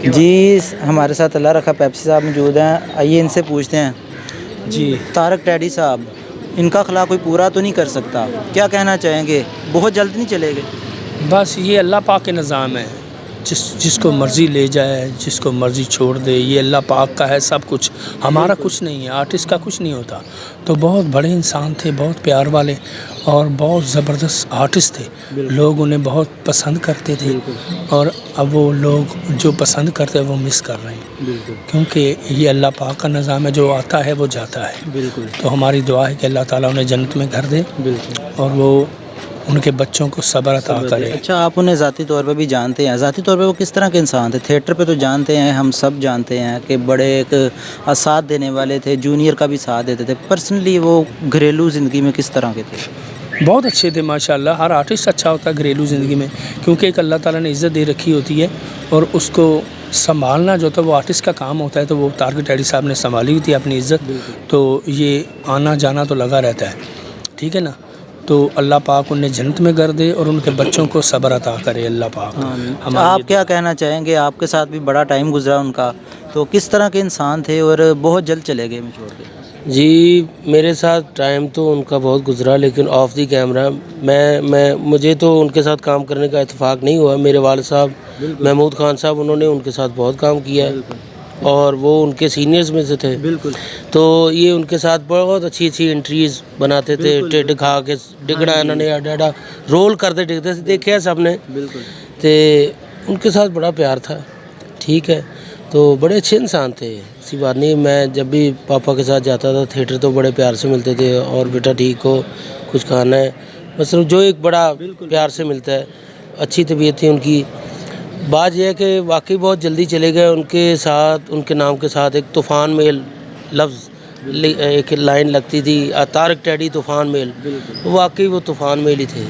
جی ہمارے ساتھ اللہ رکھا پیپسی صاحب موجود ہیں، آئیے ان سے پوچھتے ہیں۔ جی طارق ٹیڈی صاحب، ان کا اخلاق کوئی پورا تو نہیں کر سکتا، کیا کہنا چاہیں گے؟ بہت جلد نہیں چلے گے؟ بس یہ اللہ پاک کے نظام ہے، جس کو مرضی لے جائے، جس کو مرضی چھوڑ دے، یہ اللہ پاک کا ہے سب کچھ، ہمارا کچھ نہیں ہے، آرٹسٹ کا کچھ نہیں ہوتا۔ تو بہت بڑے انسان تھے، بہت پیار والے اور بہت زبردست آرٹسٹ تھے، لوگ انہیں بہت پسند کرتے تھے، اور اب وہ لوگ جو پسند کرتے ہیں وہ مس کر رہے ہیں، کیونکہ یہ اللہ پاک کا نظام ہے، جو آتا ہے وہ جاتا ہے۔ تو ہماری دعا ہے کہ اللہ تعالیٰ انہیں جنت میں گھر دے اور وہ ان کے بچوں کو صبر عطا کرے۔ اچھا، آپ انہیں ذاتی طور پہ بھی جانتے ہیں، ذاتی طور پہ وہ کس طرح کے انسان تھے؟ تھیٹر پہ تو جانتے ہیں، ہم سب جانتے ہیں کہ بڑے ایک ساتھ دینے والے تھے، جونیئر کا بھی ساتھ دیتے تھے۔ پرسنلی وہ گھریلو زندگی میں کس طرح کے تھے؟ بہت اچھے تھے ماشاءاللہ، ہر آرٹسٹ اچھا ہوتا ہے گھریلو زندگی میں، کیونکہ ایک اللہ تعالیٰ نے عزت دے رکھی ہوتی ہے اور اس کو سنبھالنا جو ہوتا ہے وہ آرٹسٹ کا کام ہوتا ہے۔ تو وہ طارق ٹیڈی صاحب نے سنبھالی ہوئی تھی اپنی عزت، تو یہ آنا جانا تو لگا رہتا ہے، ٹھیک ہے نا۔ تو اللہ پاک انہیں جنت میں گھر دے اور ان کے بچوں کو صبر عطا کرے اللہ پاک۔ آپ کیا کہنا چاہیں گے؟ آپ کے ساتھ بھی بڑا ٹائم گزرا ان کا، تو کس طرح کے انسان تھے اور بہت جلد چلے گئے ہمیں چھوڑ کے؟ جی میرے ساتھ ٹائم تو ان کا بہت گزرا، لیکن آف دی کیمرہ مجھے تو ان کے ساتھ کام کرنے کا اتفاق نہیں ہوا۔ میرے والد صاحب محمود خان صاحب، انہوں نے ان کے ساتھ بہت کام کیا ہے اور وہ ان کے سینئرز میں سے تھے، تو یہ ان کے ساتھ بہت اچھی اچھی انٹریز بناتے تھے، ٹیڈ کھا کے ڈگڑا انہوں نے ڈاڈا رول کرتے ڈگتے سے دیکھے سب نے، تو ان کے ساتھ بڑا پیار تھا، ٹھیک ہے۔ تو بڑے اچھے انسان تھے، ایسی بات نہیں۔ میں جب بھی پاپا کے ساتھ جاتا تھا تھیٹر تو بڑے پیار سے ملتے تھے، اور بیٹا ٹھیک ہو، کچھ کھانا ہے، مثلا جو ایک بڑا پیار سے ملتا ہے، اچھی طبیعت تھی ان کی۔ بات یہ ہے کہ واقعی بہت جلدی چلے گئے۔ ان کے ساتھ، ان کے نام کے ساتھ ایک طوفان میل لفظ، ایک لائن لگتی تھی، طارق ٹیڈی طوفان میل، واقعی وہ طوفان میل ہی تھے۔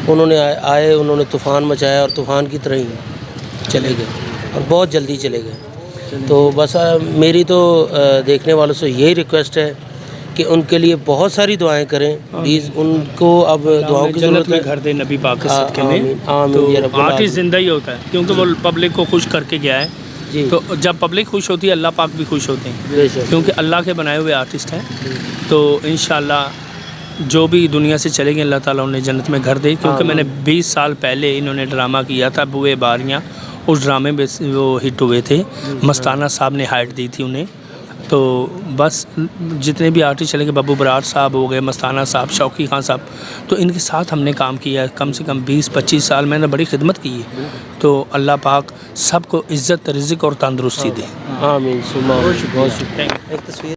انہوں نے آئے، انہوں نے طوفان مچایا اور طوفان کی طرح ہی چلے گئے اور بہت جلدی چلے گئے۔ تو بس میری تو دیکھنے والوں سے یہی ریکویسٹ ہے کہ ان کے لیے بہت ساری دعائیں کریں پلیز، ان کو اب دعاؤں کی ضرورت ہے۔ گھر دے نبی پاک کے صدقے میں۔ آمین یا رب العالمین۔ آرٹسٹ زندہ ہی ہوتا ہے کیونکہ وہ پبلک کو خوش کر کے گیا ہے، تو جب پبلک خوش ہوتی ہے اللہ پاک بھی خوش ہوتے ہیں، کیونکہ اللہ کے بنائے ہوئے آرٹسٹ ہیں۔ تو انشاءاللہ جو بھی دنیا سے چلے گئے اللہ تعالیٰ انہیں جنت میں گھر دے، کیونکہ میں نے 20 سال پہلے انہوں نے ڈرامہ کیا تھا بوئے باریاں، اس ڈرامے میں وہ ہٹ ہوئے تھے، مستانہ صاحب نے ہائٹ دی تھی انہیں۔ تو بس جتنے بھی آرٹسٹ چلے گئے، ببو برار صاحب ہو گئے، مستانہ صاحب، شوقی خان صاحب، تو ان کے ساتھ ہم نے کام کیا ہے کم سے کم 20-25 سال، میں نے بڑی خدمت کی ہے۔ تو اللہ پاک سب کو عزت، رزق اور تندرستی دے۔ آمین۔ بہت شکریہ۔ ایک تصویر